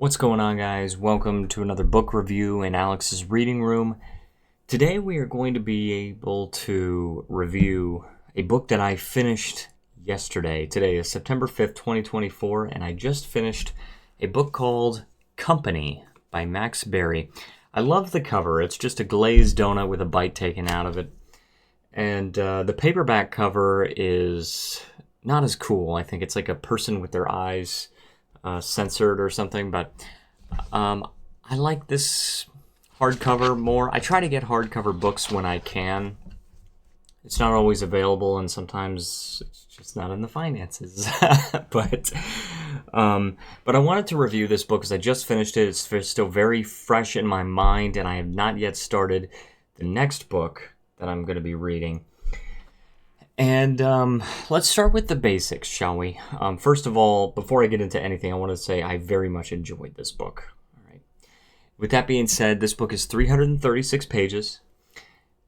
What's going on, guys? Welcome to another book review in Alex's reading room. Today we are going to be able to review a book that I finished yesterday. Today is September 5th, 2024, and I just finished a book called Company by Max Berry. I love the cover. It's just a glazed donut with a bite taken out of it. And the paperback cover is not as cool. I think it's like a person with their eyes censored or something, but I like this hardcover more. I try to get hardcover books when I can. It's not always available, and sometimes it's just not in the finances. but I wanted to review this book because I just finished it. It's still very fresh in my mind, and I have not yet started the next book that I'm going to be reading. And let's start with the basics, shall we? First of all, before I get into anything, I want to say I very much enjoyed this book. All right. With that being said, this book is 336 pages.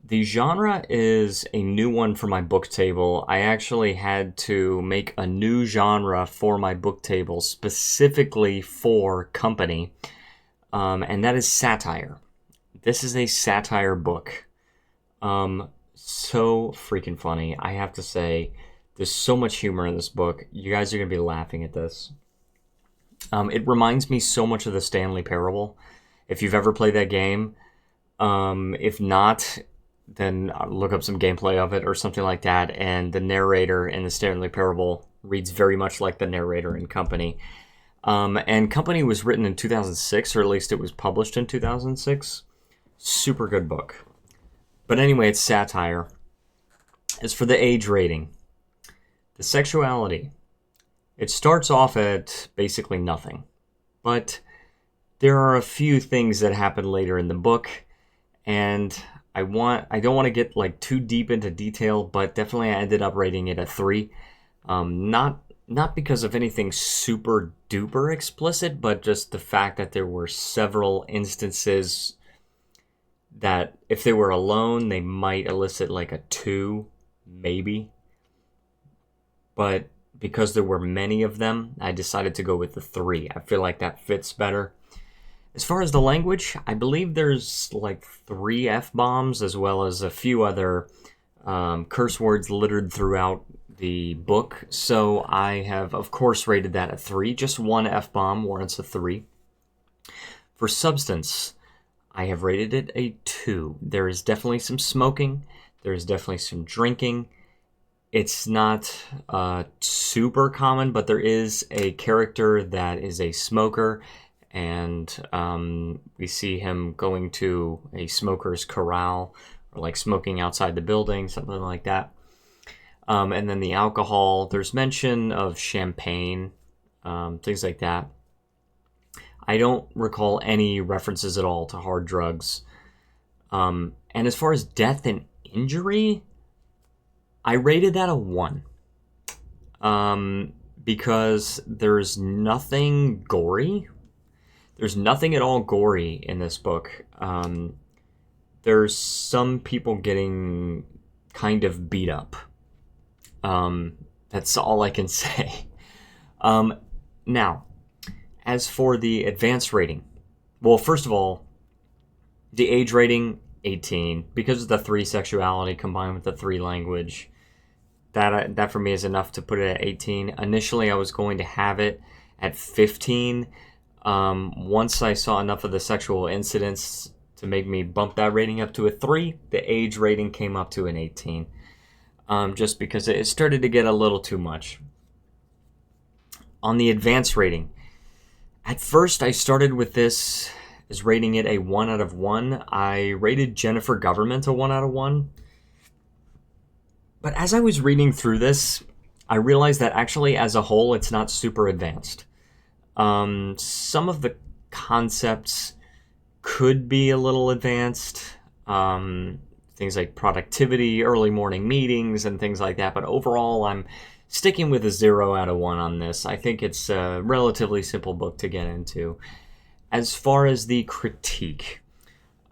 The genre is a new one for my book table. I actually had to make a new genre for my book table specifically for Company, and that is satire. This is a satire book. So freaking funny. I have to say, there's so much humor in this book. You guys are going to be laughing at this. It reminds me so much of the Stanley Parable. If you've ever played that game, if not, then look up some gameplay of it or something like that. And the narrator in the Stanley Parable reads very much like the narrator in Company. And Company was written in 2006, or at least it was published in 2006. Super good book. But anyway, it's satire. As for the age rating, the sexuality, it starts off at basically nothing. But there are a few things that happen later in the book, and I don't want to get like too deep into detail, but definitely I ended up rating it a 3. Not because of anything super duper explicit, but just the fact that there were several instances that if they were alone, they might elicit like a 2, maybe. But because there were many of them, I decided to go with the 3. I feel like that fits better. As far as the language, I believe there's like 3 F-bombs as well as a few other curse words littered throughout the book. So I have, of course, rated that a 3. Just one F-bomb warrants a 3. For substance, I have rated it a 2. There is definitely some smoking. There is definitely some drinking. It's not super common, but there is a character that is a smoker, and we see him going to a smoker's corral, or like smoking outside the building, something like that. And then the alcohol, there's mention of champagne, things like that. I don't recall any references at all to hard drugs. And as far as death and injury, I rated that a 1. Because there's nothing gory. There's nothing at all gory in this book. There's some people getting kind of beat up. That's all I can say. Now, as for the advanced rating, well, first of all, the age rating, 18. Because of the 3 sexuality combined with the 3 language, that for me is enough to put it at 18. Initially, I was going to have it at 15. Once I saw enough of the sexual incidents to make me bump that rating up to a 3, the age rating came up to an 18. Just because it started to get a little too much. On the advanced rating, at first, I started with this as rating it a 1 out of 1. I rated Jennifer Government a 1 out of 1. But as I was reading through this, I realized that actually, as a whole, it's not super advanced. Some of the concepts could be a little advanced. Things like productivity, early morning meetings, and things like that. But overall, I'm sticking with a 0 out of 1 on this. I think it's a relatively simple book to get into. As far as the critique,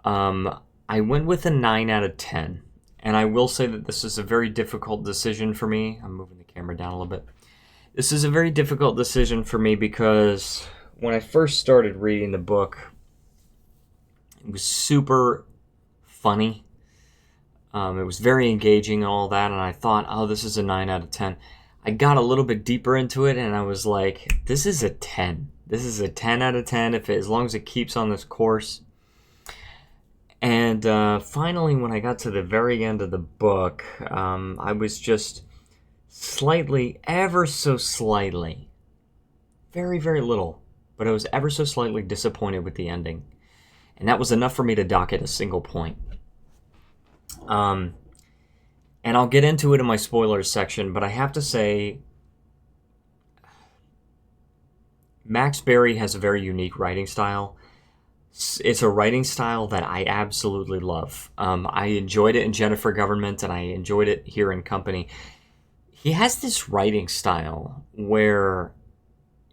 I went with a 9 out of 10. And I will say that this is a very difficult decision for me. I'm moving the camera down a little bit. This is a very difficult decision for me because when I first started reading the book, it was super funny. It was very engaging and all that, and I thought, oh, this is a 9 out of 10. I got a little bit deeper into it, and I was like, this is a 10. This is a 10 out of 10 as long as it keeps on this course. And finally, when I got to the very end of the book, I was just slightly, ever so slightly, very, very little, but I was ever so slightly disappointed with the ending. And that was enough for me to dock it a single point. And I'll get into it in my spoilers section, but I have to say, Max Berry has a very unique writing style. It's a writing style that I absolutely love. I enjoyed it in Jennifer Government, and I enjoyed it here in Company. He has this writing style where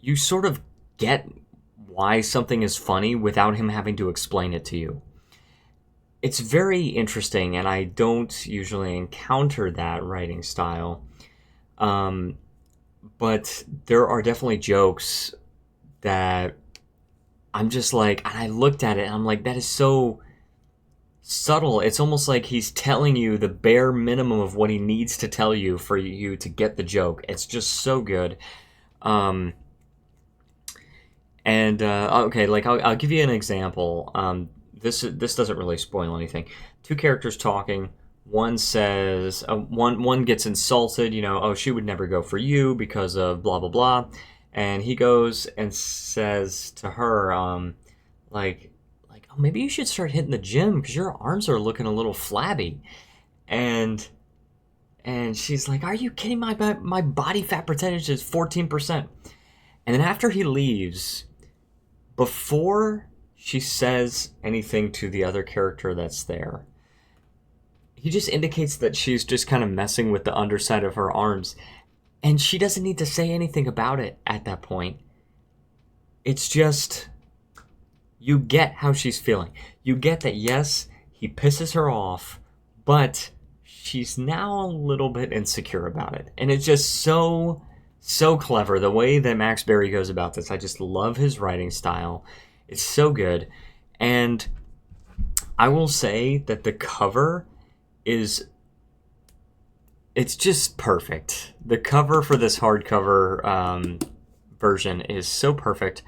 you sort of get why something is funny without him having to explain it to you. It's very interesting, and I don't usually encounter that writing style. But there are definitely jokes that I'm just like, and I looked at it and I'm like, that is so subtle. It's almost like he's telling you the bare minimum of what he needs to tell you for you to get the joke. It's just so good. Okay, like I'll give you an example. This doesn't really spoil anything. Two characters talking. One says, one gets insulted. Oh, she would never go for you because of blah blah blah. And he goes and says to her, oh, maybe you should start hitting the gym because your arms are looking a little flabby. And she's like, are you kidding? My body fat percentage is 14%. And then after he leaves, before she says anything to the other character that's there, he just indicates that she's just kind of messing with the underside of her arms. And she doesn't need to say anything about it at that point. It's just, you get how she's feeling. You get that, yes, he pisses her off, but she's now a little bit insecure about it. And it's just so clever, the way that Max Berry goes about this. I just love his writing style. It's so good. And I will say that the cover it's just perfect. The cover for this hardcover version is so perfect.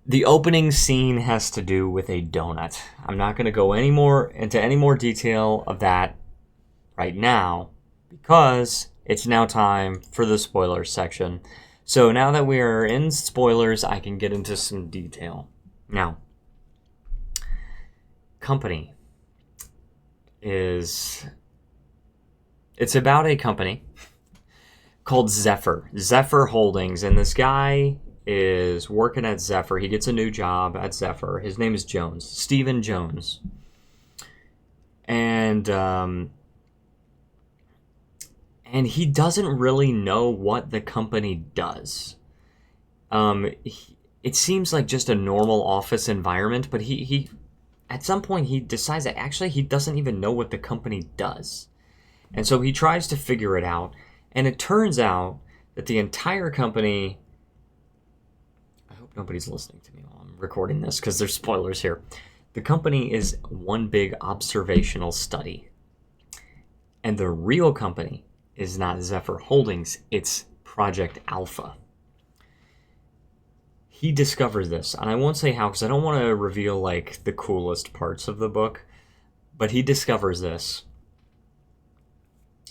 The opening scene has to do with a donut. I'm not going to go into any more detail of that right now because it's now time for the spoilers section. So now that we are in spoilers, I can get into some detail. Now, Company it's about a company called Zephyr Holdings, and this guy is working at Zephyr. He gets a new job at Zephyr. His name is Jones, Stephen Jones. And he doesn't really know what the company does. It seems like just a normal office environment, but he at some point he decides that actually he doesn't even know what the company does. And so he tries to figure it out, and it turns out that the entire company, I hope nobody's listening to me while I'm recording this because there's spoilers here. The company is one big observational study. And the real company is not Zephyr Holdings, it's Project Alpha. He discovers this, and I won't say how because I don't want to reveal like the coolest parts of the book, but he discovers this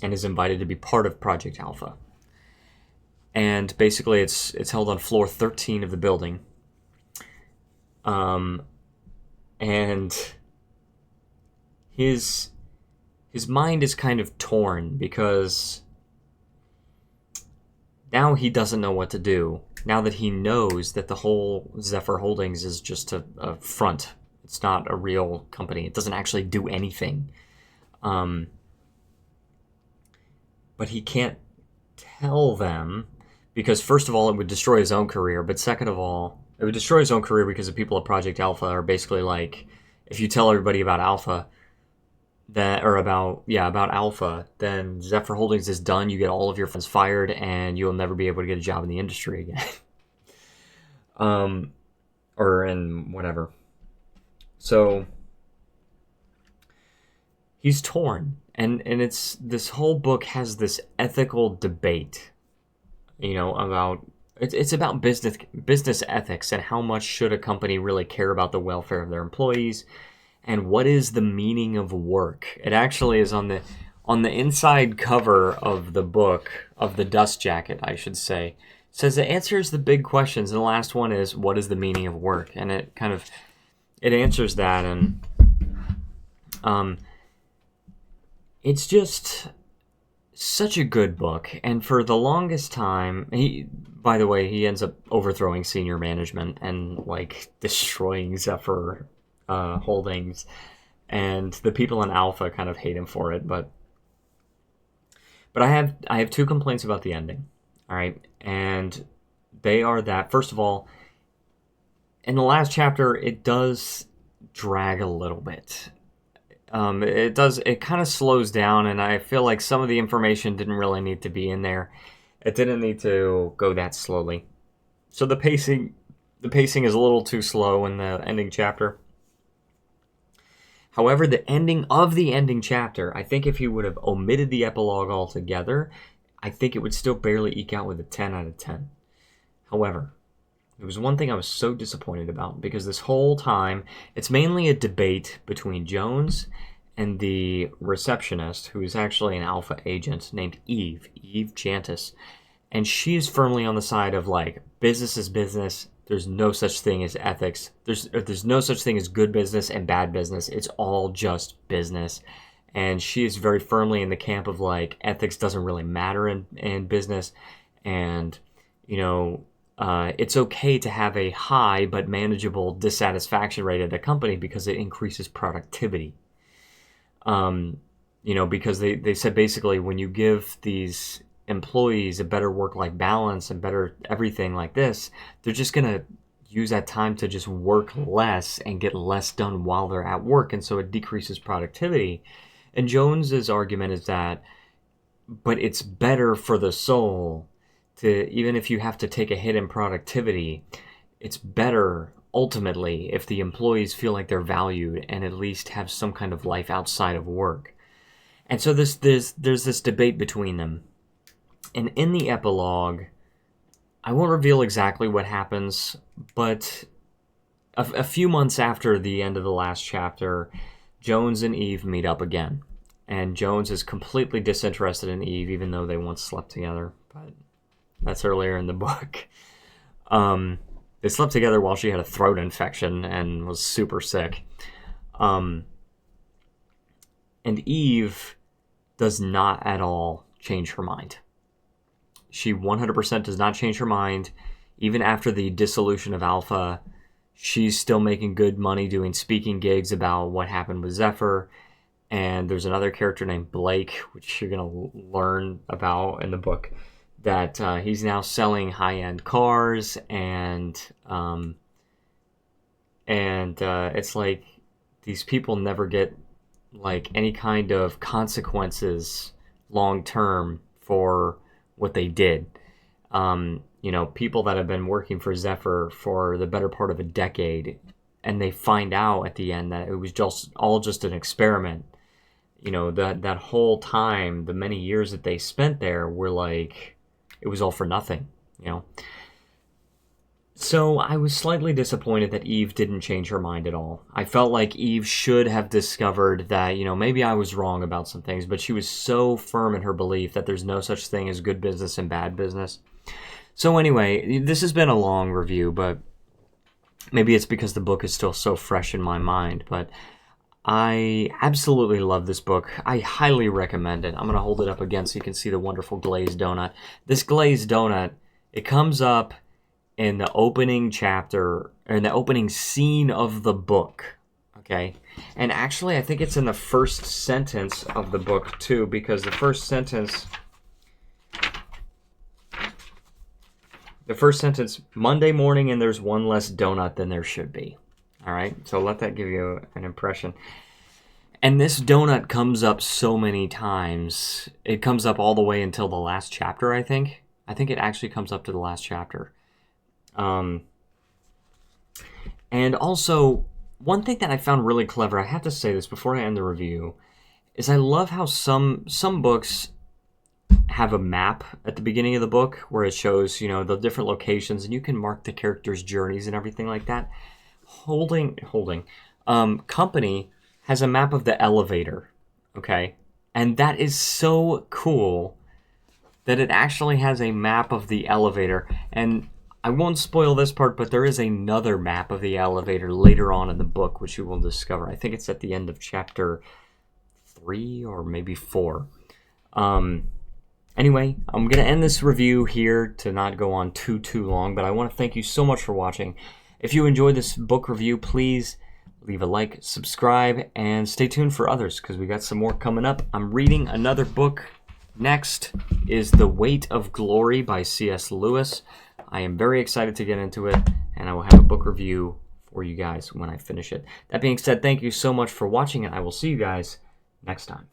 and is invited to be part of Project Alpha. And basically it's held on floor 13 of the building. And his mind is kind of torn because now he doesn't know what to do. Now that he knows that the whole Zephyr Holdings is just a front. It's not a real company. It doesn't actually do anything. But he can't tell them because, first of all, it would destroy his own career. But second of all, it would destroy his own career because the people at Project Alpha are basically like, if you tell everybody about Alpha, about Alpha, then Zephyr Holdings is done. You get all of your friends fired, and you'll never be able to get a job in the industry again. or in whatever. So he's torn, and it's this whole book has this ethical debate, about it's about business ethics and how much should a company really care about the welfare of their employees, and what is the meaning of work. It actually is on the inside cover of the book, of the dust jacket, I should say. It says it answers the big questions, and the last one is, what is the meaning of work? And it answers that, and it's just such a good book. And for the longest time, by the way, he ends up overthrowing senior management and like destroying Zephyr Holdings, and the people in Alpha kind of hate him for it. But I have two complaints about the ending. All right, and they are that, first of all, in the last chapter, it does drag a little bit. It kind of slows down, and I feel like some of the information didn't really need to be in there. It didn't need to go that slowly. So the pacing is a little too slow in the ending chapter. However, the ending chapter, I think if you would have omitted the epilogue altogether, I think it would still barely eke out with a 10 out of 10. However, there was one thing I was so disappointed about, because this whole time, it's mainly a debate between Jones and the receptionist, who is actually an Alpha agent named Eve Jantis. And she's firmly on the side of, like, business is business. There's no such thing as ethics. There's no such thing as good business and bad business. It's all just business. And she is very firmly in the camp of, like, ethics doesn't really matter in business. And, it's okay to have a high but manageable dissatisfaction rate at a company because it increases productivity. Because they said basically when you give these employees a better work-life balance and better everything like this, they're just going to use that time to just work less and get less done while they're at work. And so it decreases productivity. And Jones's argument is that, but it's better for the soul to, even if you have to take a hit in productivity, it's better ultimately if the employees feel like they're valued and at least have some kind of life outside of work. And so there's this debate between them. And in the epilogue, I won't reveal exactly what happens, but a few months after the end of the last chapter, Jones and Eve meet up again. And Jones is completely disinterested in Eve, even though they once slept together. But that's earlier in the book. They slept together while she had a throat infection and was super sick. And Eve does not at all change her mind. She 100% does not change her mind. Even after the dissolution of Alpha, she's still making good money doing speaking gigs about what happened with Zephyr. And there's another character named Blake, which you're going to learn about in the book, that he's now selling high-end cars, and it's like these people never get like any kind of consequences long-term for what they did. People that have been working for Zephyr for the better part of a decade, and they find out at the end that it was just an experiment. That whole time, the many years that they spent there were like, it was all for nothing, So I was slightly disappointed that Eve didn't change her mind at all. I felt like Eve should have discovered that, maybe I was wrong about some things, but she was so firm in her belief that there's no such thing as good business and bad business. So anyway, this has been a long review, but maybe it's because the book is still so fresh in my mind, but I absolutely love this book. I highly recommend it. I'm going to hold it up again so you can see the wonderful glazed donut. This glazed donut, it comes up in the opening chapter, or in the opening scene of the book, okay? And actually, I think it's in the first sentence of the book, too, because the first sentence, Monday morning and there's one less donut than there should be. All right, so let that give you an impression. And this donut comes up so many times. It comes up all the way until the last chapter, I think. I think it actually comes up to the last chapter. And also, one thing that I found really clever, I have to say this before I end the review, is I love how some books have a map at the beginning of the book where it shows, you know, the different locations, and you can mark the characters' journeys and everything like that. Company has a map of the elevator, okay? And that is so cool that it actually has a map of the elevator. And I won't spoil this part, but there is another map of the elevator later on in the book, which you will discover. I think it's at the end of chapter 3 or maybe 4. Anyway, I'm going to end this review here to not go on too long, but I want to thank you so much for watching. If you enjoyed this book review, please leave a like, subscribe, and stay tuned for others, because we got some more coming up. I'm reading another book. Next is The Weight of Glory by C.S. Lewis. I am very excited to get into it, and I will have a book review for you guys when I finish it. That being said, thank you so much for watching, and I will see you guys next time.